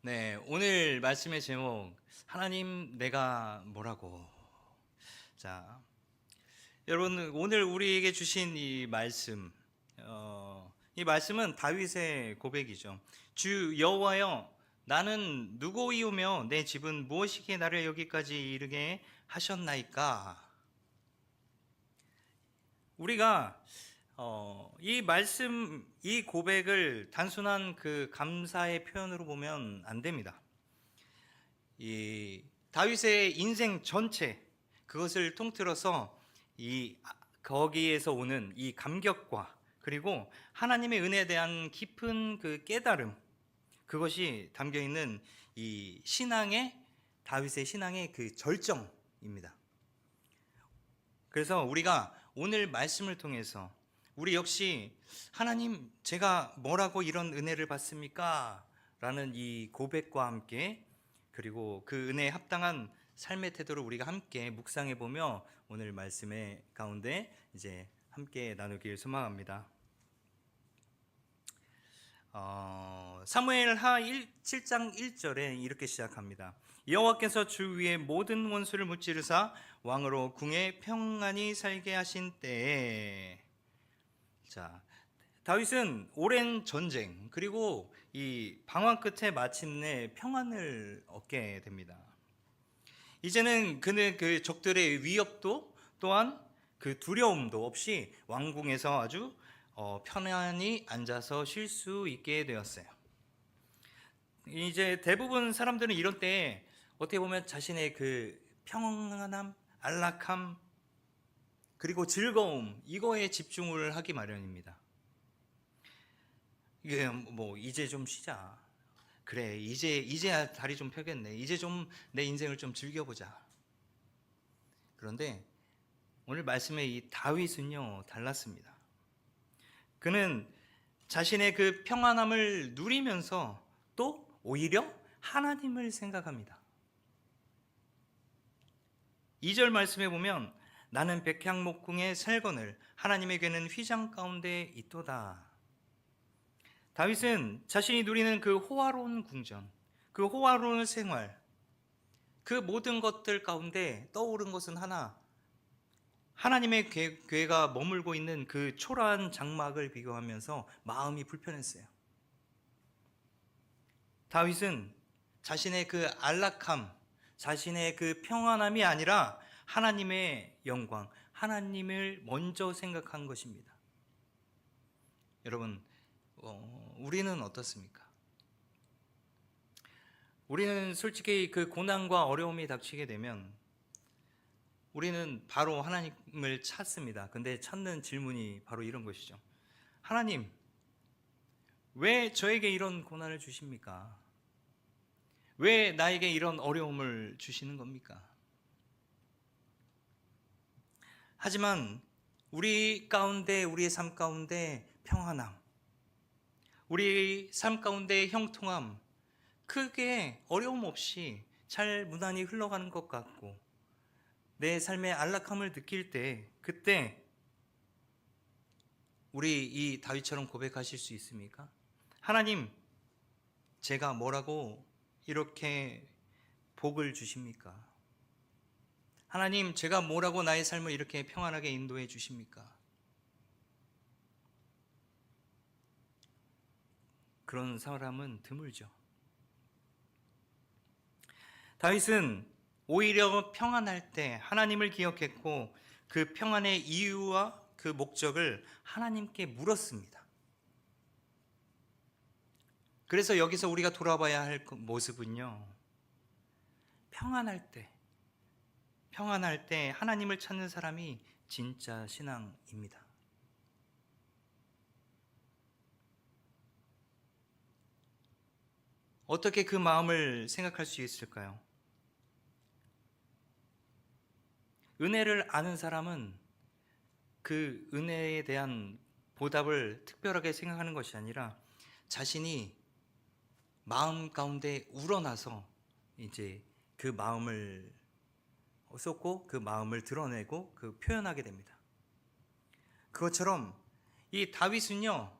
네, 오늘 말씀의 제목, 하나님 내가 뭐라고. 자, 여러분, 오늘 우리에게 주신 이 말씀은 다윗의 고백이죠. 주 여호와여, 나는 누구이오며 내 집은 무엇이기에 나를 여기까지 이르게 하셨나이까. 우리가 이 고백을 단순한 그 감사의 표현으로 보면 안 됩니다. 이 다윗의 인생 전체 그것을 통틀어서 거기에서 오는 이 감격과 그리고 하나님의 은혜에 대한 깊은 그 깨달음, 그것이 담겨 있는 이 다윗의 신앙의 그 절정입니다. 그래서 우리가 오늘 말씀을 통해서 우리 역시 하나님 제가 뭐라고 이런 은혜를 받습니까? 라는 이 고백과 함께 그리고 그 은혜에 합당한 삶의 태도를 우리가 함께 묵상해 보며 오늘 말씀의 가운데 이제 함께 나누길 소망합니다. 사무엘하 7장 1절에 이렇게 시작합니다. 여호와께서 주 위에 모든 원수를 무찌르사 왕으로 궁에 평안히 살게 하신 때에. 자, 다윗은 오랜 전쟁 그리고 이 방황 끝에 마침내 평안을 얻게 됩니다. 이제는 그는 그 적들의 위협도 또한 그 두려움도 없이 왕궁에서 아주 편안히 앉아서 쉴 수 있게 되었어요. 이제 대부분 사람들은 이런 때 어떻게 보면 자신의 그 평안함, 안락함, 그리고 즐거움, 이거에 집중을 하기 마련입니다. 이게 뭐 이제 좀 쉬자. 그래, 이제야 다리 좀 펴겠네. 이제 좀 내 인생을 좀 즐겨보자. 그런데 오늘 말씀의 이 다윗은요 달랐습니다. 그는 자신의 그 평안함을 누리면서 또 오히려 하나님을 생각합니다. 2절 말씀에 보면 나는 백향목궁에 살거늘 하나님에게는 휘장 가운데 있도다. 다윗은 자신이 누리는 그 호화로운 궁전, 그 호화로운 생활, 그 모든 것들 가운데 떠오른 것은 하나, 하나님의 궤가 머물고 있는 그 초라한 장막을 비교하면서 마음이 불편했어요. 다윗은 자신의 그 안락함, 자신의 그 평안함이 아니라 하나님의 영광, 하나님을 먼저 생각한 것입니다. 여러분, 우리는 어떻습니까? 우리는 솔직히 그 고난과 어려움이 닥치게 되면 우리는 바로 하나님을 찾습니다. 근데 찾는 질문이 바로 이런 것이죠. 하나님, 왜 저에게 이런 고난을 주십니까? 왜 나에게 이런 어려움을 주시는 겁니까? 하지만 우리의 삶 가운데 평안함, 우리 삶 가운데 형통함, 크게 어려움 없이 잘 무난히 흘러가는 것 같고 내 삶의 안락함을 느낄 때 그때 우리 이 다윗처럼 고백하실 수 있습니까? 하나님, 제가 뭐라고 이렇게 복을 주십니까? 하나님, 제가 뭐라고 나의 삶을 이렇게 평안하게 인도해 주십니까? 그런 사람은 드물죠. 다윗은 오히려 평안할 때 하나님을 기억했고 그 평안의 이유와 그 목적을 하나님께 물었습니다. 그래서 여기서 우리가 돌아봐야 할 모습은요, 평안할 때 하나님을 찾는 사람이 진짜 신앙입니다. 어떻게 그 마음을 생각할 수 있을까요? 은혜를 아는 사람은 그 은혜에 대한 보답을 특별하게 생각하는 것이 아니라 자신이 마음 가운데 우러나서 이제 그 마음을 쏟고 그 마음을 드러내고 그 표현하게 됩니다. 그것처럼 이 다윗은요,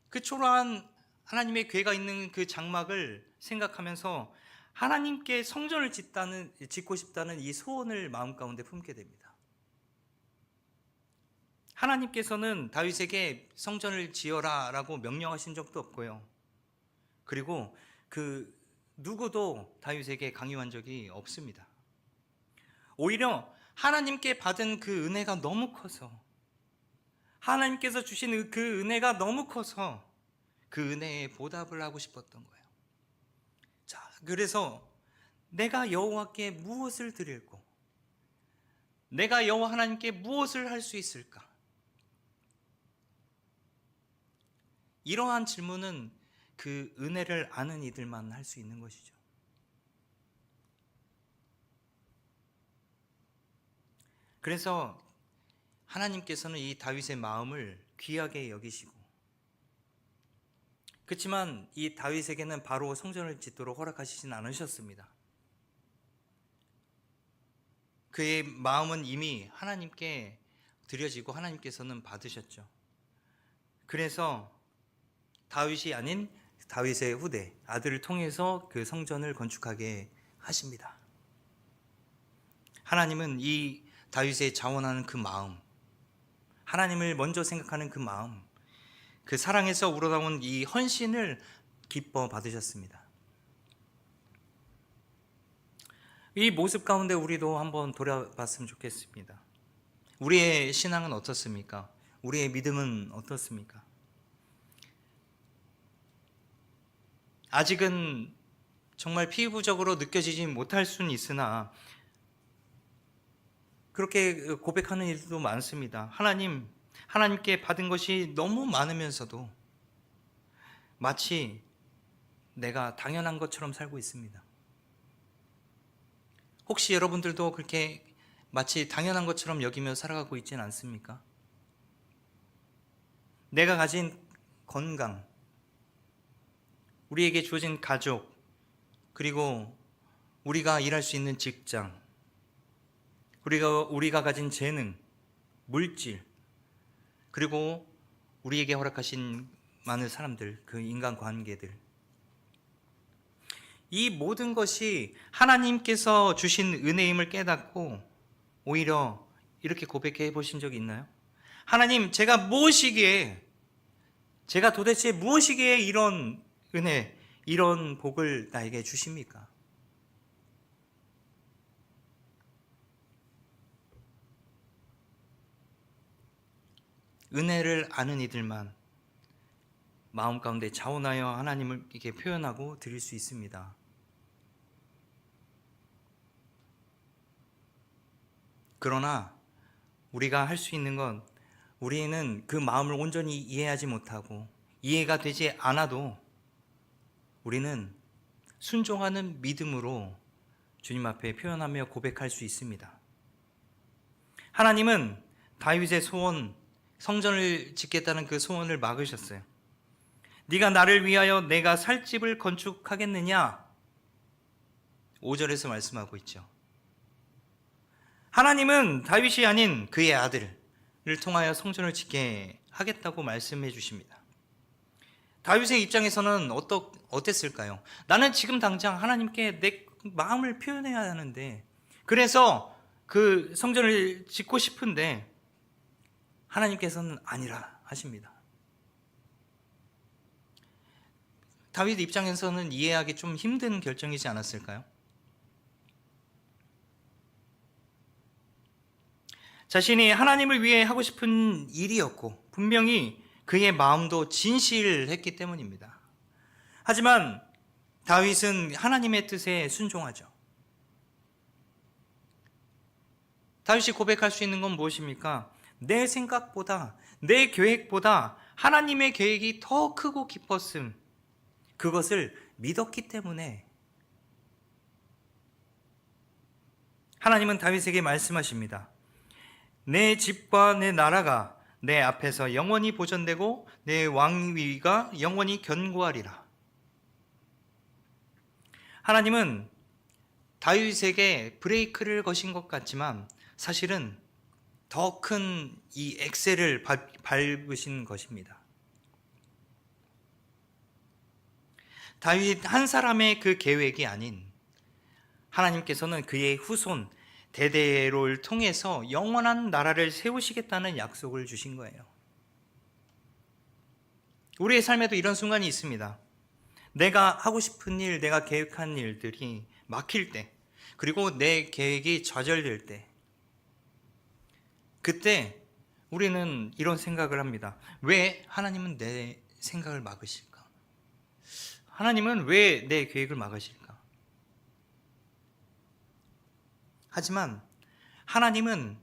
그 초라한 하나님의 궤가 있는 그 장막을 생각하면서 하나님께 성전을 짓고 싶다는 이 소원을 마음 가운데 품게 됩니다. 하나님께서는 다윗에게 성전을 지어라라고 명령하신 적도 없고요. 그리고 그 누구도 다윗에게 강요한 적이 없습니다. 오히려 하나님께 받은 그 은혜가 너무 커서, 하나님께서 주신 그 은혜가 너무 커서 그 은혜에 보답을 하고 싶었던 거예요. 자, 그래서 내가 여호와께 무엇을 드릴고, 내가 여호와 하나님께 무엇을 할 수 있을까? 이러한 질문은 그 은혜를 아는 이들만 할 수 있는 것이죠. 그래서 하나님께서는 이 다윗의 마음을 귀하게 여기시고, 그렇지만 이 다윗에게는 바로 성전을 짓도록 허락하시진 않으셨습니다. 그의 마음은 이미 하나님께 드려지고 하나님께서는 받으셨죠. 그래서 다윗이 아닌 다윗의 후대, 아들을 통해서 그 성전을 건축하게 하십니다. 하나님은 이 다윗의 자원하는 그 마음, 하나님을 먼저 생각하는 그 마음, 그 사랑에서 우러나온 이 헌신을 기뻐 받으셨습니다. 이 모습 가운데 우리도 한번 돌아봤으면 좋겠습니다. 우리의 신앙은 어떻습니까? 우리의 믿음은 어떻습니까? 아직은 정말 피부적으로 느껴지지 못할 수는 있으나 그렇게 고백하는 일도 많습니다. 하나님께 받은 것이 너무 많으면서도 마치 내가 당연한 것처럼 살고 있습니다. 혹시 여러분들도 그렇게 마치 당연한 것처럼 여기며 살아가고 있지는 않습니까? 내가 가진 건강, 우리에게 주어진 가족, 그리고 우리가 일할 수 있는 직장, 우리가 가진 재능, 물질, 그리고 우리에게 허락하신 많은 사람들, 그 인간관계들, 이 모든 것이 하나님께서 주신 은혜임을 깨닫고 오히려 이렇게 고백해 보신 적이 있나요? 하나님, 제가 도대체 무엇이기에 이런 은혜, 이런 복을 나에게 주십니까? 은혜를 아는 이들만 마음 가운데 자원하여 하나님을 이렇게 표현하고 드릴 수 있습니다. 그러나 우리가 할 수 있는 건, 우리는 그 마음을 온전히 이해하지 못하고 이해가 되지 않아도 우리는 순종하는 믿음으로 주님 앞에 표현하며 고백할 수 있습니다. 하나님은 다윗의 소원, 성전을 짓겠다는 그 소원을 막으셨어요. 네가 나를 위하여 내가 살 집을 건축하겠느냐? 5절에서 말씀하고 있죠. 하나님은 다윗이 아닌 그의 아들을 통하여 성전을 짓게 하겠다고 말씀해 주십니다. 다윗의 입장에서는 어땠을까요? 나는 지금 당장 하나님께 내 마음을 표현해야 하는데, 그래서 그 성전을 짓고 싶은데 하나님께서는 아니라 하십니다. 다윗 입장에서는 이해하기 좀 힘든 결정이지 않았을까요? 자신이 하나님을 위해 하고 싶은 일이었고 분명히 그의 마음도 진실했기 때문입니다. 하지만 다윗은 하나님의 뜻에 순종하죠. 다윗이 고백할 수 있는 건 무엇입니까? 내 생각보다, 내 계획보다 하나님의 계획이 더 크고 깊었음, 그것을 믿었기 때문에 하나님은 다윗에게 말씀하십니다. 내 집과 내 나라가 내 앞에서 영원히 보존되고 내 왕위가 영원히 견고하리라. 하나님은 다윗에게 브레이크를 거신 것 같지만 사실은 더 큰 이 엑셀을 밟으신 것입니다. 다윗 한 사람의 그 계획이 아닌 하나님께서는 그의 후손 대대를 통해서 영원한 나라를 세우시겠다는 약속을 주신 거예요. 우리의 삶에도 이런 순간이 있습니다. 내가 하고 싶은 일, 내가 계획한 일들이 막힐 때, 그리고 내 계획이 좌절될 때, 그때 우리는 이런 생각을 합니다. 왜 하나님은 내 생각을 막으실까? 하나님은 왜 내 계획을 막으실까? 하지만 하나님은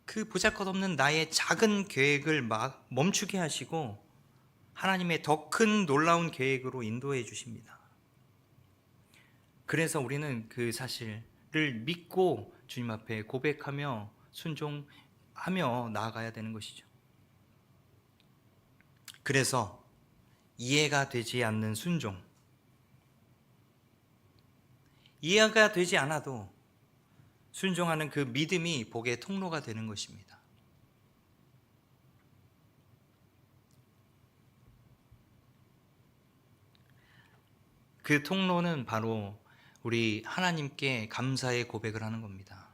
그 보잘것없는 나의 작은 계획을 멈추게 하시고 하나님의 더 큰 놀라운 계획으로 인도해 주십니다. 그래서 우리는 그 사실을 믿고 주님 앞에 고백하며 순종하며 나아가야 되는 것이죠. 그래서 이해가 되지 않는 순종, 이해가 되지 않아도 순종하는 그 믿음이 복의 통로가 되는 것입니다. 그 통로는 바로 우리 하나님께 감사의 고백을 하는 겁니다.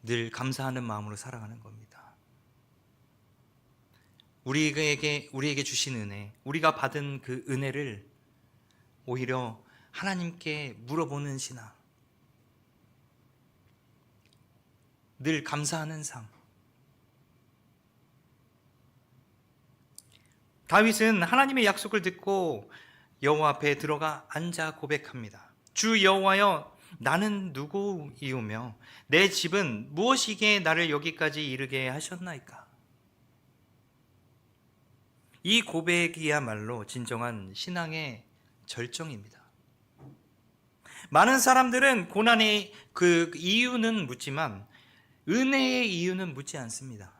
늘 감사하는 마음으로 살아가는 겁니다. 우리에게 주신 은혜, 우리가 받은 그 은혜를 오히려 하나님께 물어보는 신앙, 늘 감사하는 삶. 다윗은 하나님의 약속을 듣고 여호와 앞에 들어가 앉아 고백합니다. 주 여호와여, 나는 누구이오며 내 집은 무엇이기에 나를 여기까지 이르게 하셨나이까? 이 고백이야말로 진정한 신앙의 절정입니다. 많은 사람들은 고난의 그 이유는 묻지만 은혜의 이유는 묻지 않습니다.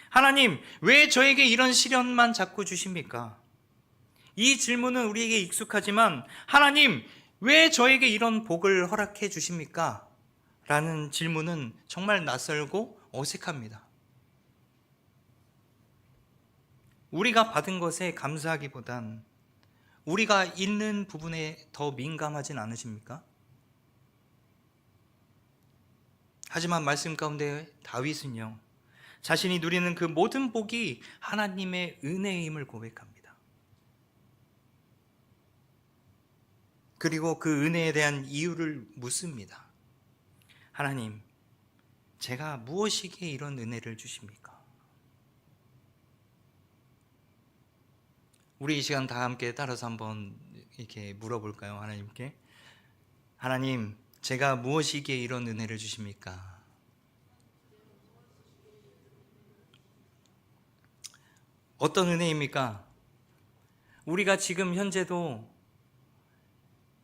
하나님, 왜 저에게 이런 시련만 자꾸 주십니까? 이 질문은 우리에게 익숙하지만 하나님, 왜 저에게 이런 복을 허락해 주십니까? 라는 질문은 정말 낯설고 어색합니다. 우리가 받은 것에 감사하기보단 우리가 있는 부분에 더 민감하진 않으십니까? 하지만 말씀 가운데 다윗은요, 자신이 누리는 그 모든 복이 하나님의 은혜임을 고백합니다. 그리고 그 은혜에 대한 이유를 묻습니다. 하나님, 제가 무엇이기에 이런 은혜를 주십니까? 우리 이 시간 다 함께 따라서 한번 이렇게 물어볼까요? 하나님께. 하나님, 제가 무엇이기에 이런 은혜를 주십니까? 어떤 은혜입니까? 우리가 지금 현재도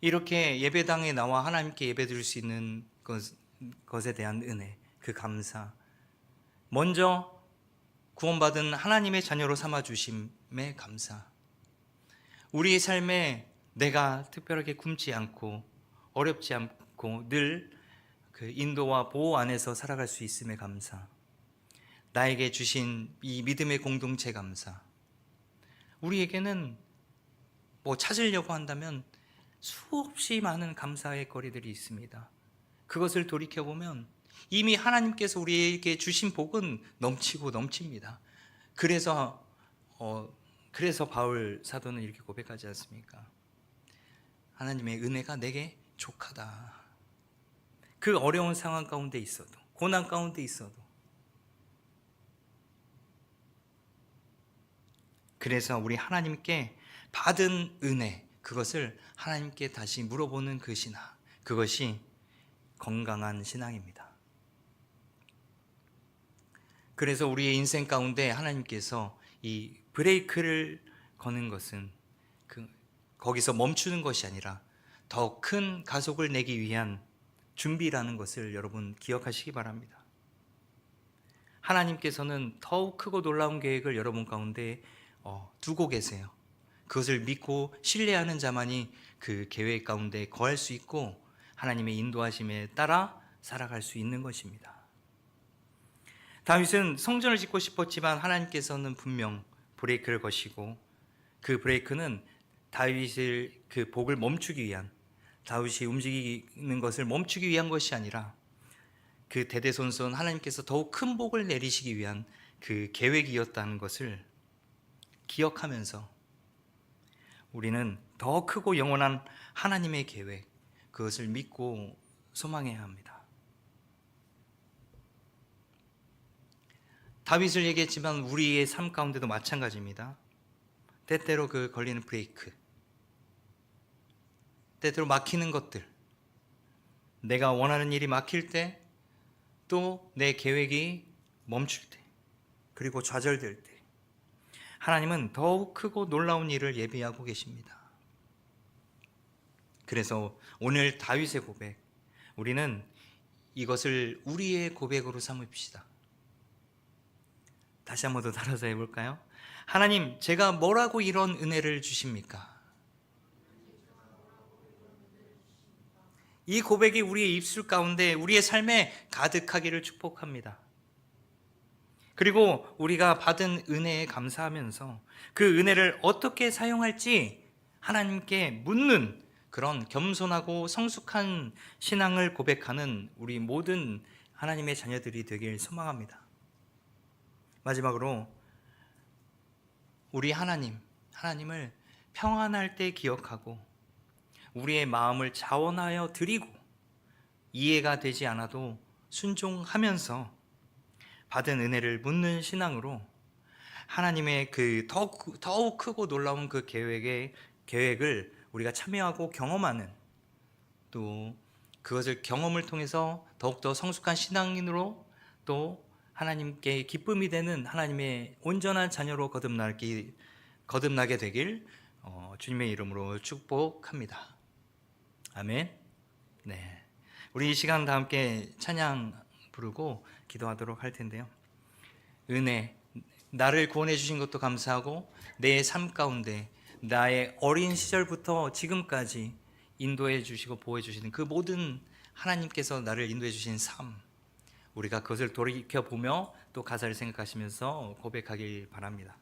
이렇게 예배당에 나와 하나님께 예배드릴 수 있는 것에 대한 은혜, 그 감사. 먼저 구원받은 하나님의 자녀로 삼아주심에 감사. 우리의 삶에 내가 특별하게 굶지 않고 어렵지 않고 늘 그 인도와 보호 안에서 살아갈 수 있음에 감사. 나에게 주신 이 믿음의 공동체 감사. 우리에게는 뭐 찾으려고 한다면 수없이 많은 감사의 거리들이 있습니다. 그것을 돌이켜보면 이미 하나님께서 우리에게 주신 복은 넘치고 넘칩니다. 그래서 바울 사도는 이렇게 고백하지 않습니까? 하나님의 은혜가 내게 족하다. 그 어려운 상황 가운데 있어도, 고난 가운데 있어도. 그래서 우리 하나님께 받은 은혜, 그것을 하나님께 다시 물어보는 그 신앙, 그것이 건강한 신앙입니다. 그래서 우리의 인생 가운데 하나님께서 이 브레이크를 거는 것은 거기서 멈추는 것이 아니라 더 큰 가속을 내기 위한 준비라는 것을 여러분 기억하시기 바랍니다. 하나님께서는 더욱 크고 놀라운 계획을 여러분 가운데 두고 계세요. 그것을 믿고 신뢰하는 자만이 그 계획 가운데 거할 수 있고 하나님의 인도하심에 따라 살아갈 수 있는 것입니다. 다윗은 성전을 짓고 싶었지만 하나님께서는 분명 브레이크를 거시고 그 브레이크는 다윗을 그 복을 멈추기 위한, 다윗이 움직이는 것을 멈추기 위한 것이 아니라 그 대대손손 하나님께서 더욱 큰 복을 내리시기 위한 그 계획이었다는 것을 기억하면서 우리는 더 크고 영원한 하나님의 계획, 그것을 믿고 소망해야 합니다. 다윗을 얘기했지만 우리의 삶 가운데도 마찬가지입니다. 때때로 그 걸리는 브레이크, 때때로 막히는 것들, 내가 원하는 일이 막힐 때, 또 내 계획이 멈출 때, 그리고 좌절될 때, 하나님은 더욱 크고 놀라운 일을 예비하고 계십니다. 그래서 오늘 다윗의 고백, 우리는 이것을 우리의 고백으로 삼읍시다. 다시 한 번 더 따라서 해볼까요? 하나님, 제가 뭐라고 이런 은혜를 주십니까? 이 고백이 우리의 입술 가운데 우리의 삶에 가득하기를 축복합니다. 그리고 우리가 받은 은혜에 감사하면서 그 은혜를 어떻게 사용할지 하나님께 묻는 그런 겸손하고 성숙한 신앙을 고백하는 우리 모든 하나님의 자녀들이 되길 소망합니다. 마지막으로 우리 하나님을 평안할 때 기억하고 우리의 마음을 자원하여 드리고 이해가 되지 않아도 순종하면서 받은 은혜를 묻는 신앙으로 하나님의 그 더욱 크고 놀라운 그 계획을 우리가 참여하고 경험하는, 또 그것을 경험을 통해서 더욱더 성숙한 신앙인으로 또 하나님께 기쁨이 되는 하나님의 온전한 자녀로 거듭나게 되길 주님의 이름으로 축복합니다. 아멘. 네, 우리 이 시간 다 함께 찬양 부르고 기도하도록 할 텐데요. 은혜, 나를 구원해 주신 것도 감사하고 내 삶 가운데 나의 어린 시절부터 지금까지 인도해 주시고 보호해 주시는 그 모든 하나님께서 나를 인도해 주신 삶, 우리가 그것을 돌이켜보며 또 가사를 생각하시면서 고백하길 바랍니다.